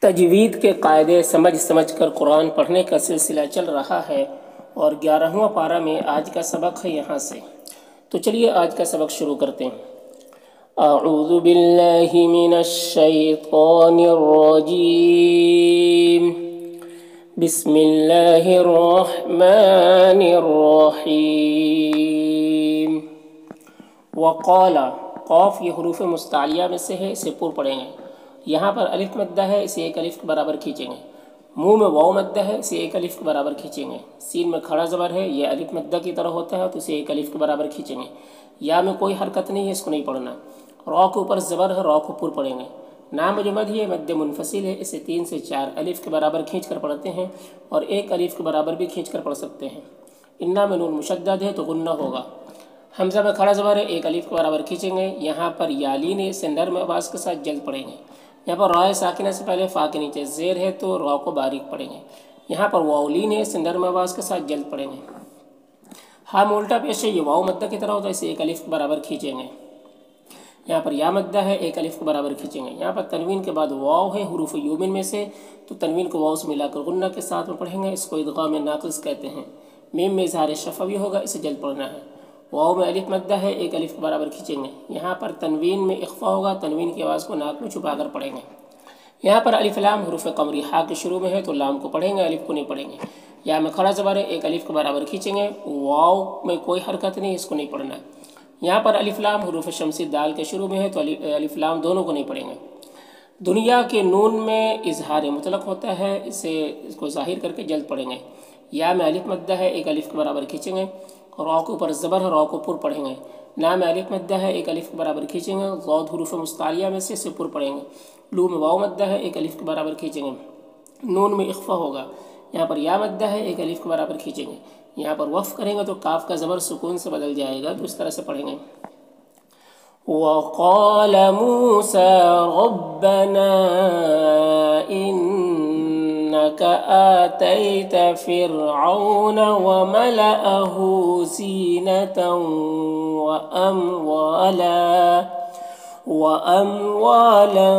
تجوید کے قاعدے سمجھ کر قرآن پڑھنے کا سلسلہ چل رہا ہے اور 11واں پارہ میں آج کا سبق ہے یہاں سے۔ تو چلیے آج کا سبق شروع کرتے ہیں۔ اعوذ باللہ من الشیطان الرجیم، بسم اللہ الرحمن الرحیم۔ وقال، قاف یہ حروف مستعلیہ میں سے ہے، اسے پر پڑھیں گے۔ یہاں پر الف مدہ ہے، اسے ایک الف کے برابر کھینچیں گے۔ منہ میں واو مدہ ہے، اسے ایک الف کے برابر کھینچیں گے۔ سین میں کھڑا زبر ہے، یہ الف مدہ کی طرح ہوتا ہے تو اسے ایک الف کے برابر کھینچیں گے۔ یا میں کوئی حرکت نہیں ہے، اس کو نہیں پڑھنا۔ را کے اوپر زبر ہے، را کو پر پڑھیں گے۔ نام جو مد ہے مد منفصل ہے، اسے 3 سے 4 الف کے برابر کھینچ کر پڑھتے ہیں اور ایک الف کے برابر بھی کھینچ کر پڑھ سکتے ہیں۔ انا میں نون مشدد ہے تو غنہ ہوگا۔ حمزہ میں کھڑا زبر ہے، ایک الف کے برابر کھینچیں گے۔ یہاں پر یالین ہے، اسے نرم آواز کے ساتھ جلد پڑھیں گے۔ یہاں پر رائے ساکنہ سے پہلے فا کے نیچے زیر ہے تو را کو باریک پڑھیں گے۔ یہاں پر واولین ہے، اسے نرم آواز کے ساتھ جلد پڑھیں گے۔ ہاں میں الٹا پیش ہے، یہ واو مدہ کی طرح ہوتا ہے، اسے ایک الف کے برابر کھینچیں گے۔ یہاں پر یا مدہ ہے، ایک الف کے برابر کھینچیں گے۔ یہاں پر تنوین کے بعد واو ہے حروف یومن میں سے، تو تنوین کو واو سے ملا کر غنہ کے ساتھ میں پڑھیں گے، اس کو ادغام ناقص کہتے ہیں۔ میم میں اظہار شفوی ہوگا، اسے جلد پڑھنا ہے۔ واو میں الف مدہ ہے، ایک الف کے برابر کھینچیں گے۔ یہاں پر تنوین میں اخفا ہوگا، تنوین کی آواز کو ناک میں چھپا کر پڑھیں گے۔ یہاں پر الف لام حروف قمری ہا کے شروع میں ہے تو لام کو پڑھیں گے، الف کو نہیں پڑھیں گے۔ یا میں کھڑا زبر ہے، ایک الف کے برابر کھینچیں گے۔ واو میں کوئی حرکت نہیں، اس کو نہیں پڑھنا ہے۔ یہاں پر الف لام حروف شمسی دال کے شروع میں ہے تو الف لام دونوں کو نہیں پڑھیں گے۔ دنیا کے نون میں اظہار مطلق ہوتا ہے، اس کو ظاہر کر کے جلد پڑھیں گے۔ یا میں الف مدہ ہے، ایک الف کے برابر کھینچیں گے۔ را کے اوپر زبر ہے، را کو پر پڑھیں گے۔ نام میں الف مدہ ہے، ایک الف کے برابر کھینچیں گے۔ ضاد حروف مستعلیہ میں سے اسے پر پڑھیں گے۔ لو میں واو مدہ ہے، ایک الف کے برابر کھینچیں گے۔ نون میں اخفا ہوگا۔ یہاں پر یا مدہ ہے، ایک الف کے برابر کھینچیں گے۔ یہاں پر وقف کریں گے تو کاف کا زبر سکون سے بدل جائے گا، تو اس طرح سے پڑھیں گے۔ وَقَالَ مُوسَى رَبَّنَا إِنَّكَ آتَيْتَ فِرْعَوْنَ وَمَلَأَهُ زِينَةً وَأَمْوَالًا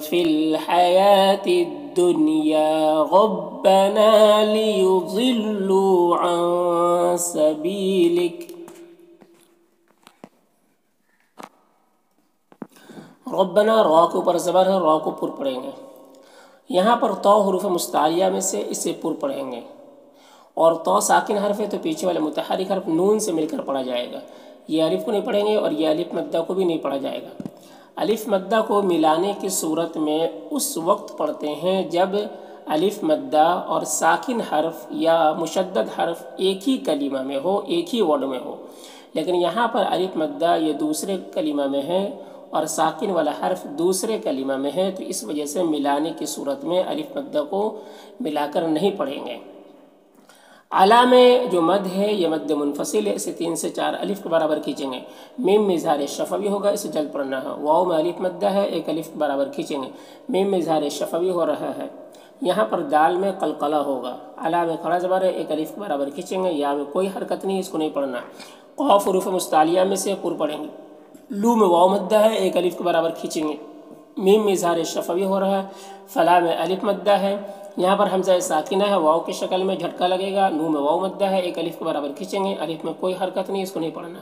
فِي الْحَيَاةِ الدُّنْيَا رَبَّنَا لِيُضِلُّوا عَن سَبِيلِكَ۔ ربنا را کے اوپر زبر ہے، را کو پر پڑھیں گے۔ یہاں پر تو حروف مستعلیہ میں سے اسے پر پڑھیں گے، اور تو ساکن حرف ہے تو پیچھے والے متحرک حرف نون سے مل کر پڑھا جائے گا۔ یہ الف کو نہیں پڑھیں گے اور یہ الف مدہ کو بھی نہیں پڑھا جائے گا۔ الف مدہ کو ملانے کی صورت میں اس وقت پڑھتے ہیں جب الف مدہ اور ساکن حرف یا مشدد حرف ایک ہی کلمہ میں ہو، ایک ہی ورڈ میں ہو۔ لیکن یہاں پر الف مدہ یہ دوسرے کلمہ میں ہے اور ساکن والا حرف دوسرے کلمہ میں ہے، تو اس وجہ سے ملانے کی صورت میں الف مدہ کو ملا کر نہیں پڑھیں گے۔ علا میں جو مد ہے یہ مد منفصل ہے، اسے 3 سے 4 الف کے برابر کھینچیں گے۔ میم میں اظہار شفوی ہوگا، اسے جلد پڑھنا ہے۔ واو میں الف مدہ ہے، ایک الف کے برابر کھینچیں گے۔ میم میں اظہار شفوی ہو رہا ہے۔ یہاں پر دال میں قلقلہ ہوگا۔ علا میں کھڑا زبر ہے، ایک الف کے برابر کھینچیں گے۔ یا میں کوئی حرکت نہیں، اس کو نہیں پڑھنا۔ قاف حروف مستعلیہ میں سے پر پڑھیں گے۔ لو میں واو مدہ ہے، ایک الف کے برابر کھینچیں گے۔ میم میں اظہار شفوی ہو رہا ہے۔ فلا میں الف مدہ ہے، یہاں پر حمزہ ساکنہ ہے، واو کی شکل میں جھٹکا لگے گا۔ نو میں واو مدہ ہے، ایک الف کے برابر کھینچیں گے۔ الف میں کوئی حرکت نہیں، اس کو نہیں پڑھنا۔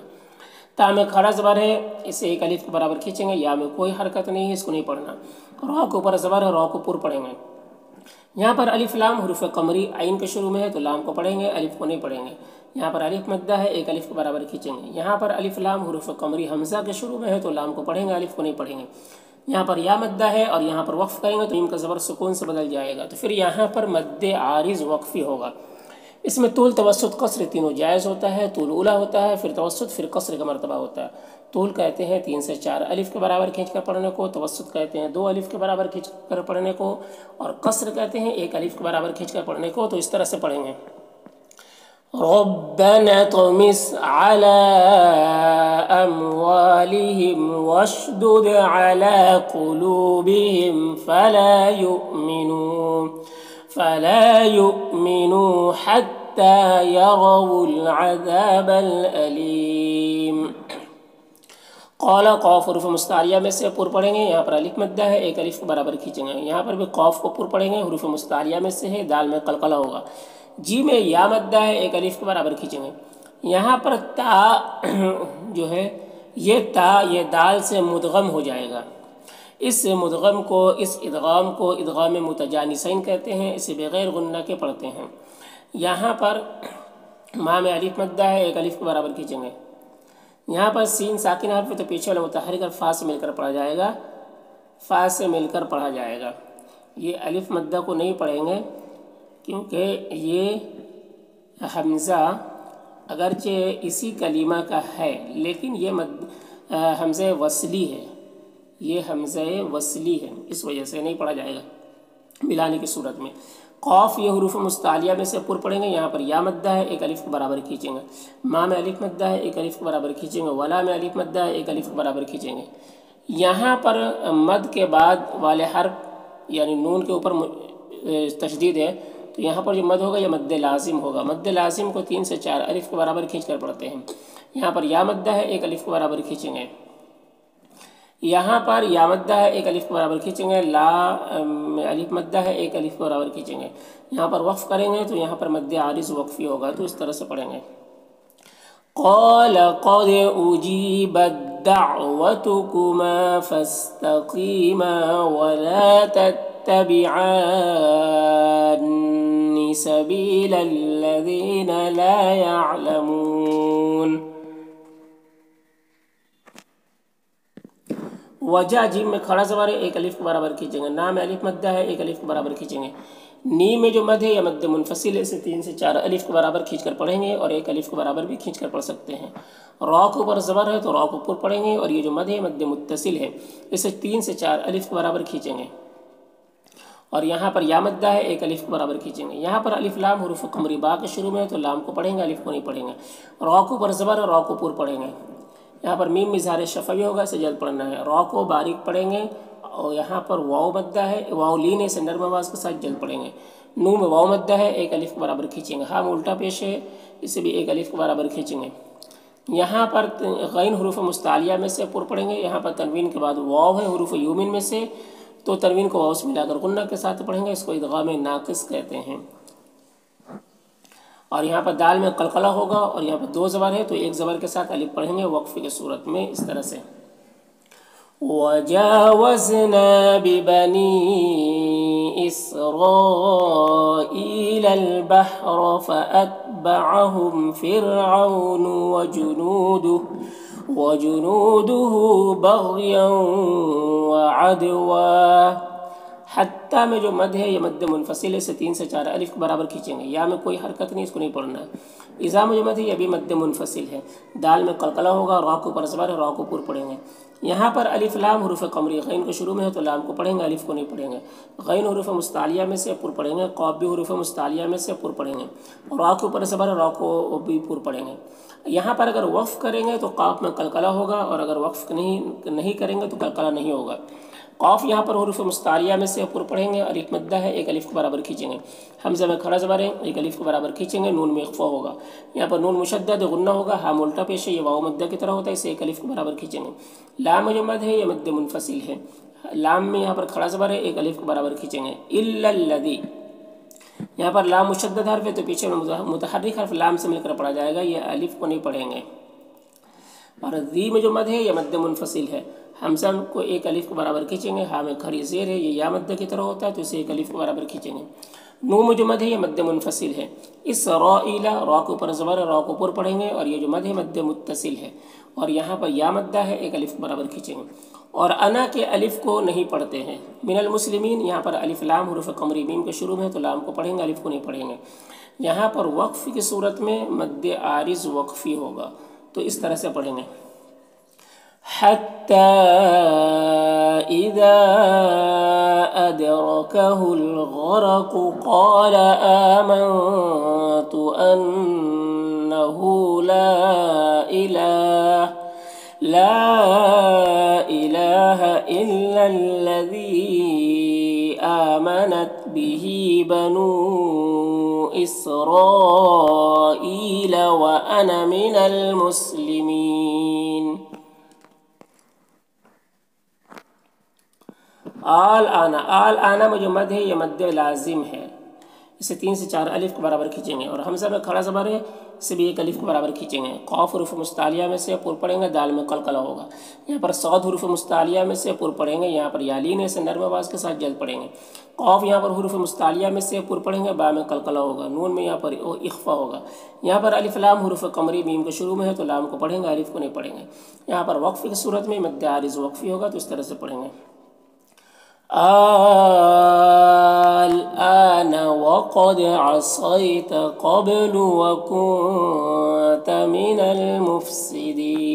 تا میں کھڑا زبر ہے، اسے ایک الف کے برابر کھینچیں گے۔ یا میں کوئی حرکت نہیں ہے، اس کو نہیں پڑھنا۔ را کے اوپر زبر ہے، را کو پر پڑھیں گے۔ یہاں پر الف لام حروف قمری عین کے شروع میں ہے تو لام کو پڑھیں گے، الف کو نہیں پڑھیں گے۔ یہاں پر الف مدہ ہے، ایک الف کے برابر کھینچیں گے۔ یہاں پر الف لام حروف قمری حمزہ کے شروع میں ہے تو لام کو پڑھیں گے، الف کو نہیں پڑھیں گے۔ یہاں پر یا مدہ ہے اور یہاں پر وقف کریں گے تو میم کا زبر سکون سے بدل جائے گا، تو پھر یہاں پر مد عارض وقفی ہوگا۔ اس میں طول، توسط، قصر تینوں جائز ہوتا ہے۔ طول اولا ہوتا ہے، پھر توسط، پھر قصر کا مرتبہ ہوتا ہے۔ طول کہتے ہیں 3 سے 4 الف کے برابر کھینچ کر پڑھنے کو، توسط کہتے ہیں 2 الف کے برابر کھینچ کر پڑھنے کو، اور قصر کہتے ہیں 1 الف کے برابر کھینچ کر پڑھنے کو۔ تو اس طرح سے پڑھیں گے۔ ربنا اطمس على أموالهم واشدد على قلوبهم فلا يؤمنوا حتى يروا العذاب الأليم۔ قولا قوف حروف مستعلیہ میں سے پر پڑھیں گے، یہاں پر الف مدہ ہے، ایک الف کو برابر کھینچیں گے، یہاں پر بھی قوف کو پر پڑھیں گے، حروف مستعلیہ میں سے ہے، دال میں قلقلہ ہوگا۔ جی میں یا مدہ ہے، ایک الف کو برابر کھینچیں گے، یہاں پر تا جو ہے یہ دال سے مدغم ہو جائے گا، اس مدغم کو، اس ادغام کو ادغام متجانسین کہتے ہیں، اسے بغیر غنہ کے پڑھتے ہیں۔ یہاں پر ماں میں الف مدہ ہے، ایک الف کو برابر کھینچیں گے، یہاں پر سین ساکن حرف ہے تو پیچھے والا متحرک حرف فا سے مل کر پڑھا جائے گا، فا سے مل کر پڑھا جائے گا۔ یہ الف مدہ کو نہیں پڑھیں گے کیونکہ یہ حمزہ اگرچہ اسی کلمہ کا ہے لیکن یہ حمزہ وصلی ہے، یہ حمزہ وصلی ہے، اس وجہ سے نہیں پڑھا جائے گا ملانے کی صورت میں۔ قوف یہ حروف مستعلیہ میں سے پر پڑھیں گے، یہاں پر یا مدہ ہے، ایک الف کو برابر کھینچیں گے، ماں میں الف مدہ ہے، ایک الف کو برابر کھینچیں گے، ولا میں الف مدہ ہے، ایک الف کو برابر کھینچیں گے۔ یہاں پر مد کے بعد والے حرف یعنی نون کے اوپر تشدید ہے تو یہاں پر جو مد ہوگا یہ مد لازم ہوگا، مد لازم کو 3 سے 4 الف کے برابر کھینچ کر پڑھتے ہیں۔ یہاں پر یا مدہ ہے، ایک الف کو برابر کھینچیں گے، یہاں پر یا مدہ ہے، ایک الف کو برابر کھینچیں گے، لا میں الف مدہ ہے، ایک الف کو برابر کھینچیں گے۔ یہاں پر وقف کریں گے تو یہاں پر مد عارض وقفی ہوگا، تو اس طرح سے پڑھیں گے۔ قال قد اجیبت دعوتکما فاستقیما ولا تتبعان سبیل الذین لا يعلمون۔ وجہ جیم میں کھڑا زبر ہے، ایک الف کو برابر کھینچیں گے، نا میں الف مدہ ہے، ایک الف کو برابر کھینچیں گے، نی میں جو مد ہے یا مد منفصل ہے، اسے 3 سے 4 الف کو برابر کھینچ کر پڑھیں گے اور ایک الف کو برابر بھی کھینچ کر پڑھ سکتے ہیں۔ را کے اوپر زبر ہے تو را کو پر پڑھیں گے اور یہ جو مد ہے مد متصل ہے، اسے 3 سے 4 الف کو برابر کھینچیں گے اور یہاں پر یا مدہ ہے، ایک الف کو برابر کھینچیں گے۔ یہاں پر الف لام حروف قمری با کے شروع میں ہے تو لام کو پڑھیں گے، الف کو نہیں پڑھیں گے۔ را کے اوپر زبر ہے، را کو پر پڑھیں گے، یہاں پر میم اظہار شفوی ہوگا، اسے جلد پڑھنا ہے، را کو باریک پڑھیں گے اور یہاں پر واو مدہ ہے، واو لین ہے، اسے نرم آواز کے ساتھ جلد پڑھیں گے۔ نو میں واو مدہ ہے، ایک الف کو برابر کھینچیں گے، ہاں میں الٹا پیش ہے، اسے بھی ایک الف کو برابر کھینچیں گے۔ یہاں پر غین حروف مستعلیہ میں سے پر پڑھیں گے، یہاں پر تنوین کے بعد واو ہے حروف یومن میں سے تو تنوین کو واو سے ملا کر غنہ کے ساتھ پڑھیں گے، اس کو ادغام ناقص کہتے ہیں۔ اور یہاں پر دال میں قلقلہ ہوگا اور یہاں پر 2 زبر ہے تو ایک زبر کے ساتھ الف پڑھیں گے وقف کی صورت میں، اس طرح سے۔ وَجَاوَزْنَا بِبَنِي إِسْرَائِيلَ الْبَحْرَ فَأَتْبَعَهُمْ فِرْعَوْنُ وَجُنُودُهُ بَغْيًا وَعَدْوًا۔ حتیٰ میں جو مد ہے یہ مد منفصل ہے، سے 3 سے 4 الف کو برابر کھینچیں گے، یا میں کوئی حرکت نہیں، اس کو نہیں پڑھنا ہے۔ اذا میں جو مد ہے یہ بھی مد منفصل ہے، دال میں قلقلہ ہوگا، را کو پر زبر ہے، را کو پر پڑھیں گے۔ یہاں پر الف لام حروف قمری غین کو شروع میں ہے تو لام کو پڑھیں گے، الف کو نہیں پڑھیں گے۔ غین حروف مستعلیہ میں سے پر پڑھیں گے، قاف بھی حروف مستعلیہ میں سے پر پڑھیں گے، را کے اوپر زبر ہے، را کو بھی پر پڑھیں گے۔ یہاں پر اگر وقف کریں گے تو قاف میں قلقلہ ہوگا اور اگر وقف نہیں کریں گے تو قلقلہ نہیں ہوگا۔ قاف یہاں پر حروف مستعلیہ میں سے پر پڑھیں گے، الف مدہ ہے، ایک الف کو برابر کھینچیں گے، حمزہ میں کھڑا زبر ہے، ایک الف کو برابر کھینچیں گے، نون میں اخفا ہوگا، یہاں پر نون مشدد غنہ ہوگا، ہاں الٹا پیش ہے، یہ واو مدہ کی طرح ہوتا ہے، اسے ایک الف کو برابر کھینچیں گے۔ لام میں جو مد ہے یہ مد منفصل ہے، لام میں یہاں پر کھڑا زبر ہے، ایک الف کو برابر کھینچیں گے۔ الا الذی، یہاں پر لام مشدد حرف ہے تو پیچھے متحرک حرف لام سے مل کر پڑھا جائے گا، یہ الف کو نہیں پڑھیں گے۔ اور ذی میں جو مد ہے یہ مد منفصل ہے، حمزہ کو ایک الف کو برابر کھینچیں گے، ہاں میں کھڑی زیر ہے، یہ یا مدہ کی طرح ہوتا ہے تو اسے ایک الف کو برابر کھینچیں گے۔ نو میں جو مد ہے یہ مد منفصل ہے، اسرائیل، را کے اوپر زبر ہے، را کو پر پڑھیں گے اور یہ جو مد ہے مد متصل ہے اور یہاں پر یا مدہ ہے، ایک الف کو برابر کھینچیں گے۔ اور انا کے الف کو نہیں پڑھتے ہیں، من المسلمین، یہاں پر الف لام حروف قمری میم کے شروع میں ہے تو لام کو پڑھیں گے، الف کو نہیں پڑھیں گے۔ یہاں پر وقف کی صورت میں مد عارض وقفی ہوگا تو اس طرح سے پڑھیں گے۔ حتى إذا أدركه الغرق قال آمنت أنه لا إله إلا الذي آمنت به بنو إسرائيل وأنا من المسلمين۔ آل آنا میں جو مد ہے یہ مد لازم ہے، اسے 3 سے 4 الف کے برابر کھینچیں گے، اور حمزہ میں کھڑا زبر ہے، اسے بھی 1 الف کے برابر کھینچیں گے۔ قاف حروف مستعلیہ میں سے پر پڑیں گے، دال میں قلقلہ ہوگا۔ یہاں پر صاد حروف مستعلیہ میں سے پر پڑیں گے، یہاں پر یالین سے نرم آواز کے ساتھ جلد پڑیں گے۔ قاف یہاں پر حروف مستعلیہ میں سے پر پڑیں گے، با میں قلقلہ ہوگا۔ نون میں یہاں پر اخفا ہوگا۔ یہاں پر الف لام حروف قمری میم کے شروع میں ہے تو لام کو پڑھیں گے، الف کو نہیں پڑھیں گے۔ یہاں پر وقف کی صورت میں مد عارض وقفی ہوگا تو اس طرح سے پڑھیں گے۔ الآن وقد عصيت قبل وكنت من المفسدين